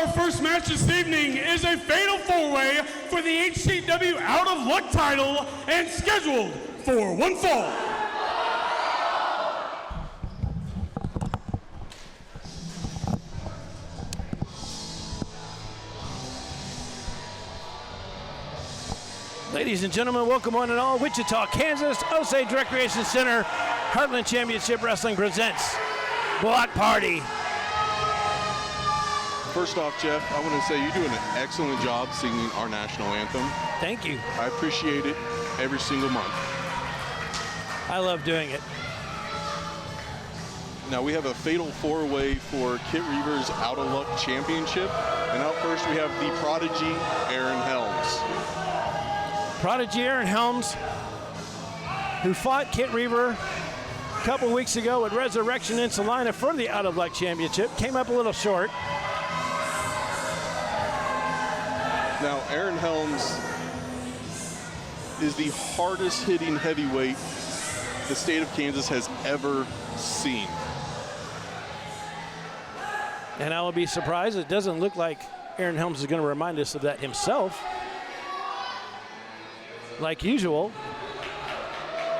Our first match this evening is a fatal four-way for the HCW Out of Luck title and scheduled for one fall. Ladies and gentlemen, welcome one and all. Wichita, Kansas, Osage Recreation Center, Heartland Championship Wrestling presents Block Party. First off, Jeff, I want to say you're doing an excellent job singing our national anthem. Thank you. I appreciate it every single month. I love doing it. Now we have a fatal four-way for Kitt Reaver's Out of Luck Championship. And out first we have the Prodigy, Aaron Helms. Prodigy Aaron Helms, who fought Kitt Reaver a couple weeks ago at Resurrection in Salina for the Out of Luck Championship, came up a little short. Now, Aaron Helms is the hardest hitting heavyweight the state of Kansas has ever seen. And I will be surprised. It doesn't look like Aaron Helms is going to remind us of that himself. Like usual.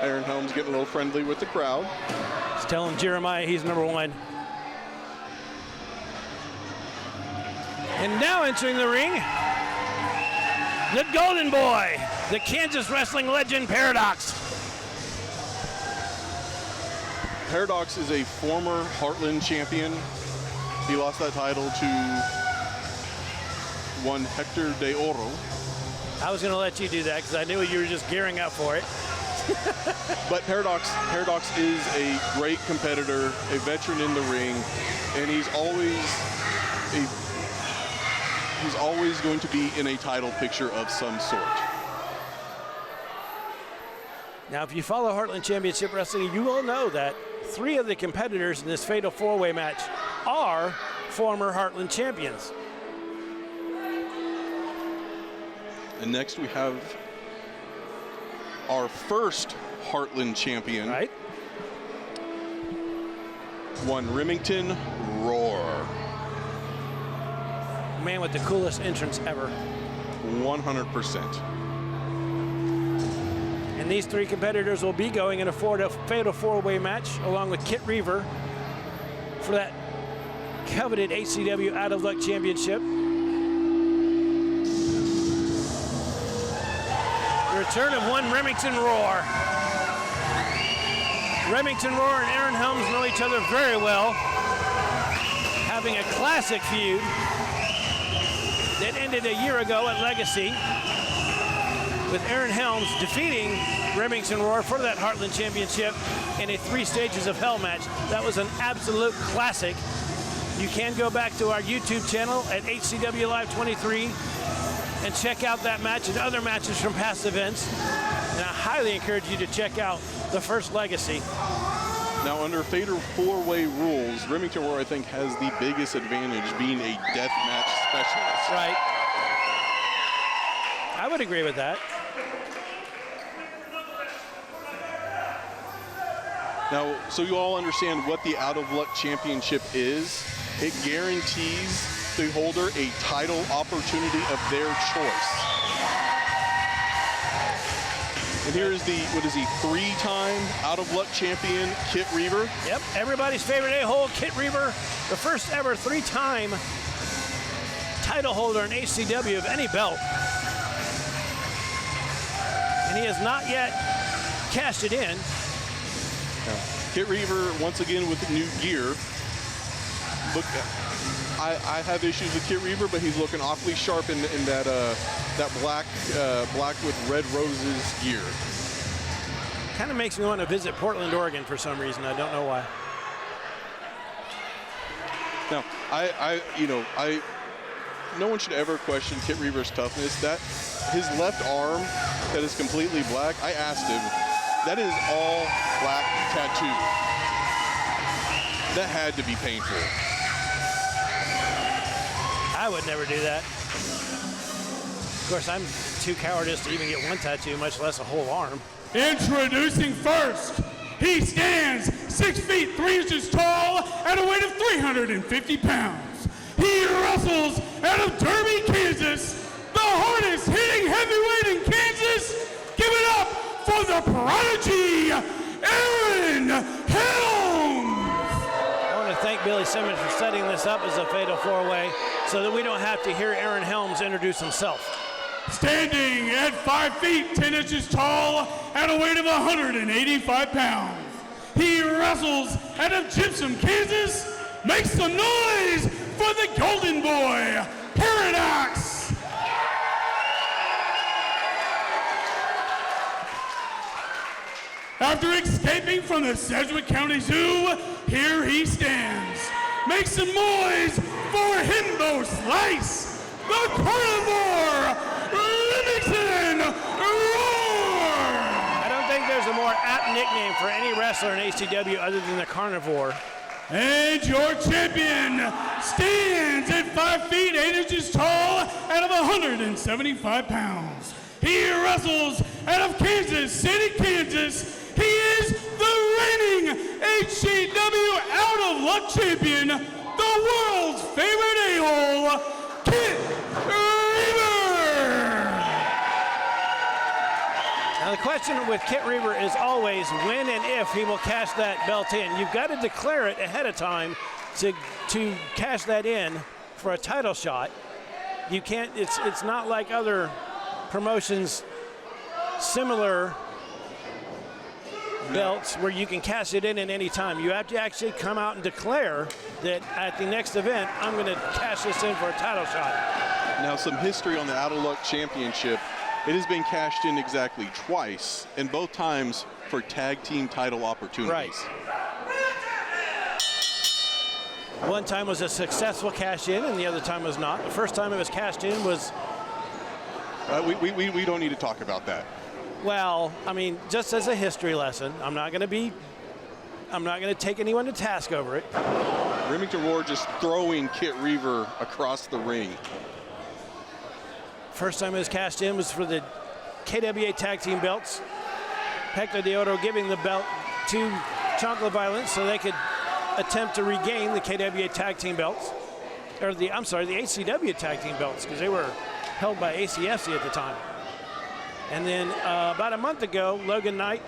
Aaron Helms getting a little friendly with the crowd. He's telling Jeremiah he's number one. And now entering the ring, the Golden Boy, the Kansas wrestling legend, Paradox. Paradox is a former Heartland champion. He lost that title to one Hector de Oro. I was going to let you do that because I knew you were just gearing up for it. But Paradox is a great competitor, a veteran in the ring, and he's always going to be in a title picture of some sort. Now, if you follow Heartland Championship Wrestling, you will know that 3 of the competitors in this fatal four-way match are former Heartland champions. And next we have our first Heartland champion. Right. One Remington, Rhor. Man with the coolest entrance ever. 100%. And these 3 competitors will be going in a fatal four-way match along with Kitt Reaver for that coveted HCW Out of Luck Championship. The return of one Remington Rhor. Remington Rhor and Aaron Helms know each other very well, having a classic feud that ended a year ago at Legacy with Aaron Helms defeating Remington Rhor for that Heartland Championship in a 3 stages of hell match. That was an absolute classic. You can go back to our YouTube channel at HCW Live 23 and check out that match and other matches from past events. And I highly encourage you to check out the first Legacy. Now, under fatal four-way rules, Remington Rhor, I think, has the biggest advantage being a death match specialist. Right. I would agree with that. Now, so you all understand what the Out of Luck Championship is. It guarantees the holder a title opportunity of their choice. And here is the, 3-time Out of Luck champion, Kitt Reaver. Yep, everybody's favorite a-hole, Kitt Reaver, the first ever 3-time title holder in HCW of any belt. And he has not yet cashed it in. Kitt Reaver, once again with new gear. Look, I have issues with Kitt Reaver, but he's looking awfully sharp in that black with red roses gear. Kind of makes me want to visit Portland, Oregon for some reason. I don't know why. Now, no one should ever question Kitt Reaver's toughness. That his left arm that is completely black, I asked him, that is all black tattoo. That had to be painful. I would never do that. Of course, I'm too cowardice to even get one tattoo, much less a whole arm. Introducing first, he stands 6 feet 3 inches tall at a weight of 350 pounds. He He wrestles out of Derby, Kansas, the hardest hitting heavyweight in Kansas. Give it up for the Prodigy, Aaron Helms. I want to thank Billy Simmons for setting this up as a fatal four-way so that we don't have to hear Aaron Helms introduce himself. Standing at 5 feet 10 inches tall at a weight of 185 pounds. He wrestles out of Gypsum, Kansas. Make some noise for the Golden Boy, Paradox. After escaping from the Sedgwick County Zoo, here he stands. Make some noise for Himbo Slice, the Carnivore, Remington, Rhor. I don't think there's a more apt nickname for any wrestler in HCW other than the Carnivore. And your champion stands at 5 feet 8 inches tall out of 175 pounds. He wrestles out of Kansas City, Kansas. He is the reigning HCW Out of Luck champion, the world's favorite a-hole, Kitt Reaver. Now the question with Kitt Reaver is always when and if he will cash that belt in. You've got to declare it ahead of time to cash that in for a title shot. You can't, it's not like other promotions similar belts where you can cash it in at any time. You have to actually come out and declare that at the next event, I'm going to cash this in for a title shot. Now, some history on the Out of Luck Championship. It has been cashed in exactly twice, and both times for tag team title opportunities. Right. One time was a successful cash in, and the other time was not. The first time it was cashed in was... We don't need to talk about that. Well, I mean, just as a history lesson, I'm not going to take anyone to task over it. Remington Rhor just throwing Kitt Reaver across the ring. First time it was cashed in was for the KWA tag team belts. Hector Deodo giving the belt to Chocolate Violence so they could attempt to regain the KWA tag team belts. Or the HCW tag team belts, because they were held by ACFC at the time. And then about a month ago,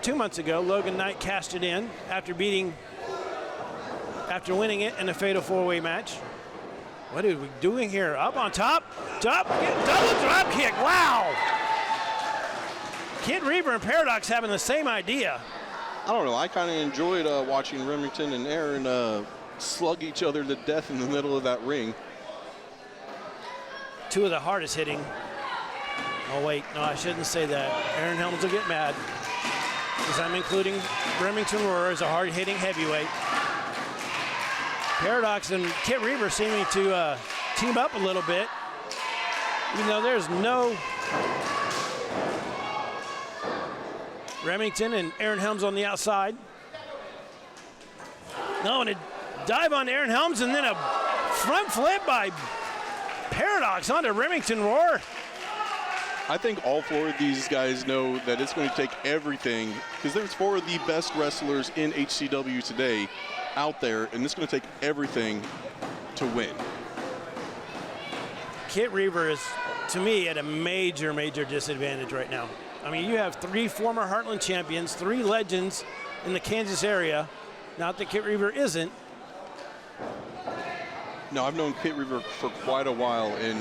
2 months ago, Logan Knight cashed it in after winning it in a fatal four-way match. What are we doing here? Up on top, double drop kick, wow! Kitt Reaver and Paradox having the same idea. I don't know, I kind of enjoyed watching Remington and Aaron slug each other to death in the middle of that ring. Two of the hardest hitting. Oh wait, no, I shouldn't say that. Aaron Helms will get mad, because I'm including Remington Rhor as a hard-hitting heavyweight. Paradox and Kitt Reaver seeming to team up a little bit, even though there's no Remington and Aaron Helms on the outside. No, and a dive on Aaron Helms, and then a front flip by Paradox onto Remington Rhor. I think all four of these guys know that it's going to take everything, because there's four of the best wrestlers in HCW today out there, and it's going to take everything to win. Kitt Reaver is, to me, at a major, major disadvantage right now. I mean, you have 3 former Heartland champions, 3 legends in the Kansas area. Not that Kitt Reaver isn't. No, I've known Kitt Reaver for quite a while, and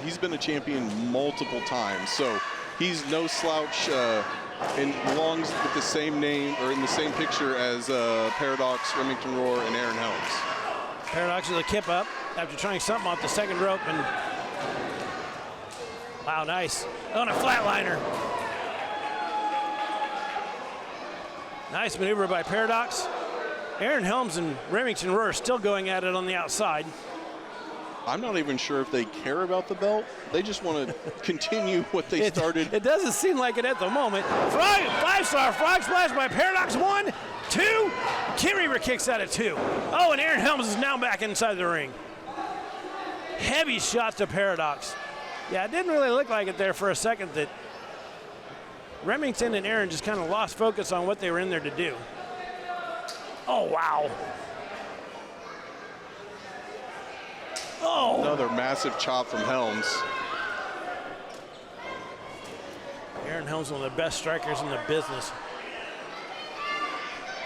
he's been a champion multiple times, so he's no slouch and belongs with the same name or in the same picture as Paradox, Remington Rhor, and Aaron Helms. Paradox with a kip up after trying something off the second rope, and wow, nice. On a flatliner. Nice maneuver by Paradox. Aaron Helms and Remington Rhor are still going at it on the outside. I'm not even sure if they care about the belt. They just want to continue what they started. It doesn't seem like it at the moment. 5-star frog splash by Paradox. 1, 2. Kitt Reaver kicks out at 2. Oh, and Aaron Helms is now back inside the ring. Heavy shot to Paradox. Yeah, it didn't really look like it there for a second that Remington and Aaron just kind of lost focus on what they were in there to do. Oh, wow. Oh! Another massive chop from Helms. Aaron Helms, one of the best strikers in the business.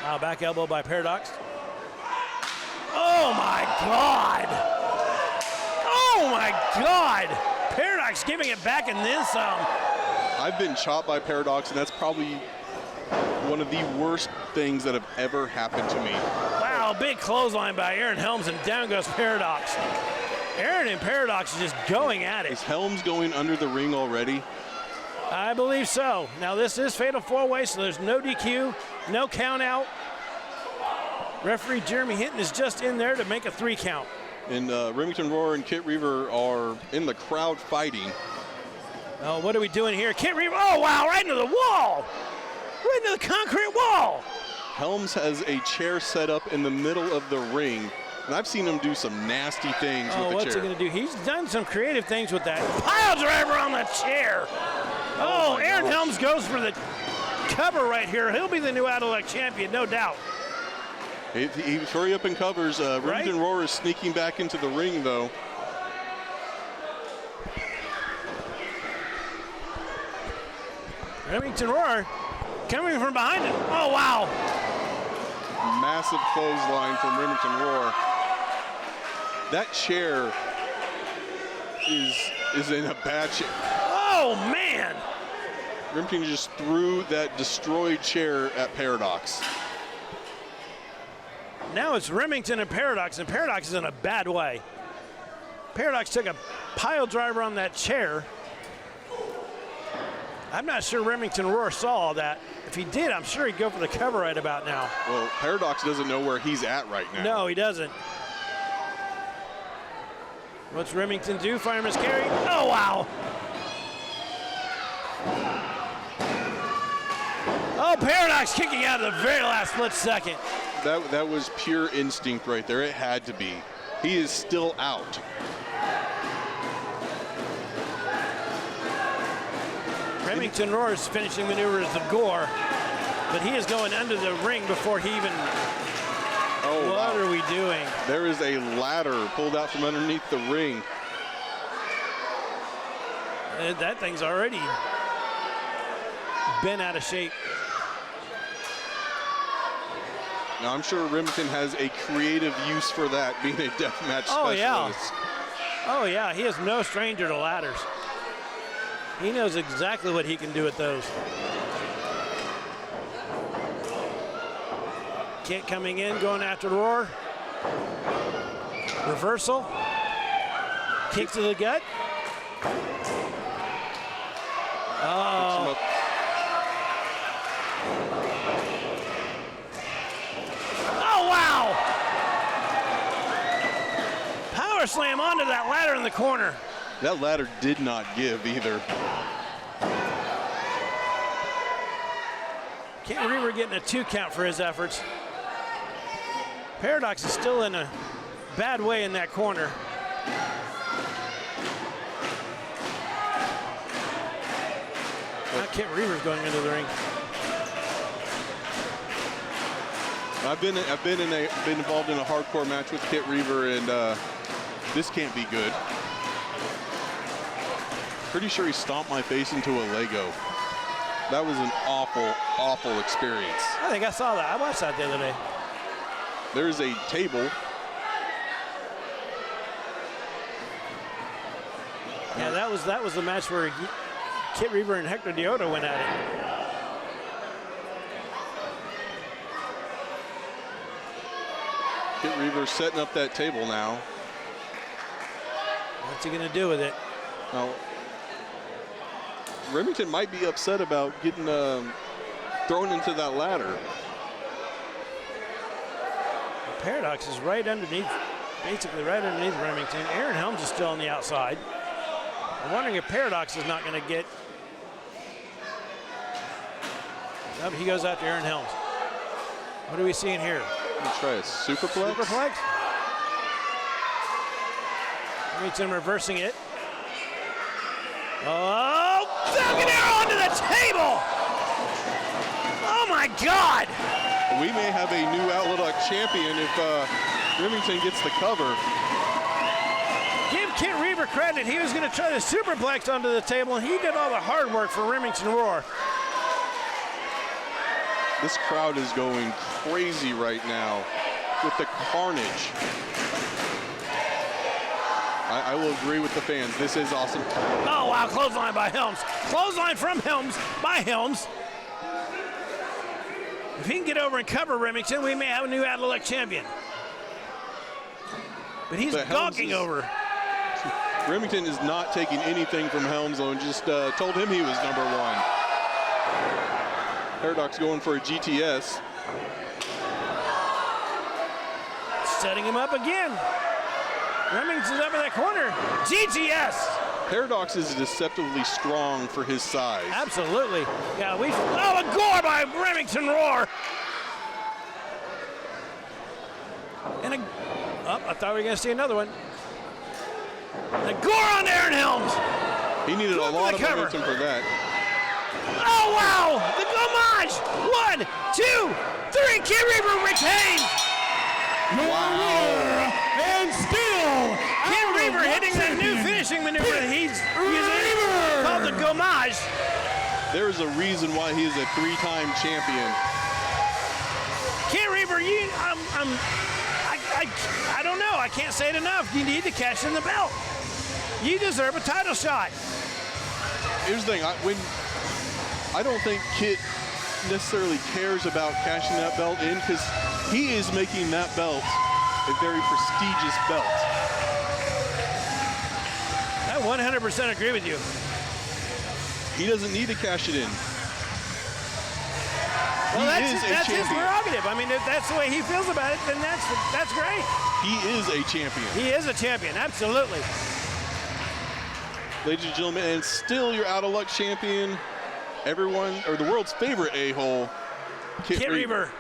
Now back elbow by Paradox. Oh my God! Oh my God! Paradox giving it back and then some. I've been chopped by Paradox, and that's probably one of the worst things that have ever happened to me. Wow, big clothesline by Aaron Helms, and down goes Paradox. Aaron and Paradox are just going at it. Is Helms going under the ring already? I believe so. Now this is fatal four-way, so there's no DQ, no count out. Referee Jeremy Hinton is just in there to make a 3 count. And Remington Rhor and Kitt Reaver are in the crowd fighting. Oh, what are we doing here? Kitt Reaver, oh wow, right into the wall. Right into the concrete wall. Helms has a chair set up in the middle of the ring, and I've seen him do some nasty things with the what's chair. he gonna do? He's done some creative things with that. Pile driver on the chair. Oh, Aaron Helms goes for the cover right here. He'll be the new Out of Luck champion, no doubt. He hurry up and covers. Remington Rhor is sneaking back into the ring, though. Remington Rhor coming from behind him. Oh, wow. Massive clothesline from Remington Rhor. That chair is in a bad shape. Oh, man. Remington just threw that destroyed chair at Paradox. Now it's Remington and Paradox is in a bad way. Paradox took a pile driver on that chair. I'm not sure Remington Rhor saw all that. If he did, I'm sure he'd go for the cover right about now. Well, Paradox doesn't know where he's at right now. No, he doesn't. What's Remington do? Fireman's carry. Oh, wow. Oh, Paradox kicking out of the very last split second. That was pure instinct right there. It had to be. He is still out. Remington Rhore's finishing maneuver is the gore, but he is going under the ring before he even. Oh, what are we doing? There is a ladder pulled out from underneath the ring. That thing's already been out of shape. Now, I'm sure Remington has a creative use for that, being a deathmatch specialist. Oh, yeah. Oh, yeah. He is no stranger to ladders. He knows exactly what he can do with those. Kitt coming in, going after Rhor. Reversal. Kick to the gut. Oh. Oh, wow. Power slam onto that ladder in the corner. That ladder did not give either. Kitt Reaver getting a 2 count for his efforts. Paradox is still in a bad way in that corner. Now Kitt Reaver's going into the ring. I've been involved in a hardcore match with Kitt Reaver, and this can't be good. Pretty sure he stomped my face into a Lego. That was an awful, awful experience. I think I saw that. I watched that the other day. There's a table. Yeah, that was the match where Kitt Reaver and Hector Deodo went at it. Kitt Reaver setting up that table now. What's he gonna do with it? Now, Remington might be upset about getting thrown into that ladder. Paradox is right underneath, basically right underneath Remington. Aaron Helms is still on the outside. I'm wondering if Paradox is not going to get. Oh, he goes after Aaron Helms. What are we seeing here? Let's try a superplex. Superplex. Remington reversing it. Oh, Falconer onto the table! Oh my God! We may have a new Outlaw champion if Remington gets the cover. Reaver credit, he was going to try the superplex onto the table, and he did all the hard work for Remington Rhor. This crowd is going crazy right now with the carnage. I will agree with the fans. This is awesome. Oh, wow, clothesline by Helms. Clothesline from Helms by Helms. If he can get over and cover Remington, we may have a new Out-of-Luck champion. But he's gawking over. Remington is not taking anything from Helms, though, and just told him he was number one. Paradox going for a GTS. Setting him up again. Remington's up in that corner. GTS. Paradox is deceptively strong for his size. Absolutely. Yeah, a gore by Remington Rhor. And I thought we were going to see another one. A gore on Aaron Helms. He needed a lot of momentum for that. Oh, wow. The Gomage. 1, 2, 3. Kitt Reaver retains. Wow. And still, Kitt Reaver hitting that new finishing maneuver that he's using called the Gomage. There's a reason why he is a 3-time champion. Kitt Reaver, I don't know. I can't say it enough. You need to cash in the belt. You deserve a title shot. Here's the thing. I don't think Kitt necessarily cares about cashing that belt in, because he is making that belt a very prestigious belt. I 100% agree with you. He doesn't need to cash it in. Well, that's his prerogative. I mean, if that's the way he feels about it, then that's great. He is a champion. He is a champion, absolutely. Ladies and gentlemen, and still your out-of-luck champion, everyone, or the world's favorite a-hole, Kitt Reaver.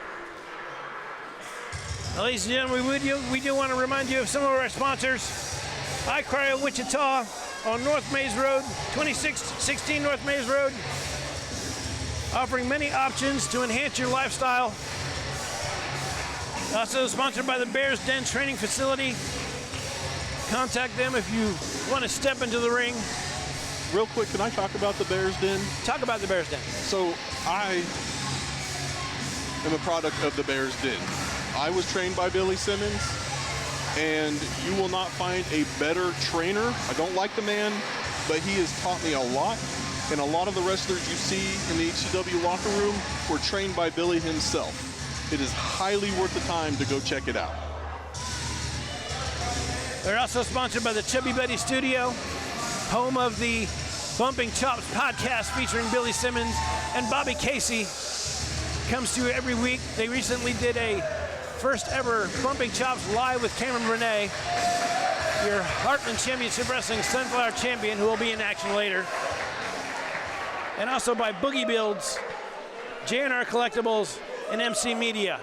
Well, ladies and gentlemen, we do want to remind you of some of our sponsors. iCryo Wichita on North Maze Road, 2616 North Maze Road, offering many options to enhance your lifestyle. Also sponsored by the Bears Den Training Facility. Contact them if you want to step into the ring. Real quick, can I talk about the Bears Den? Talk about the Bears Den. So I am a product of the Bears Den. I was trained by Billy Simmons, and you will not find a better trainer. I don't like the man, but he has taught me a lot. And a lot of the wrestlers you see in the HCW locker room were trained by Billy himself. It is highly worth the time to go check it out. They're also sponsored by the Chubby Buddy Studio, home of the Bumping Chops podcast featuring Billy Simmons and Bobby Casey. Comes to you every week. They recently did a first ever Bumping Chops live with Cameron Renee, your Heartland Championship Wrestling Sunflower Champion, who will be in action later. And also by Boogie Builds, J&R Collectibles, and MC Media.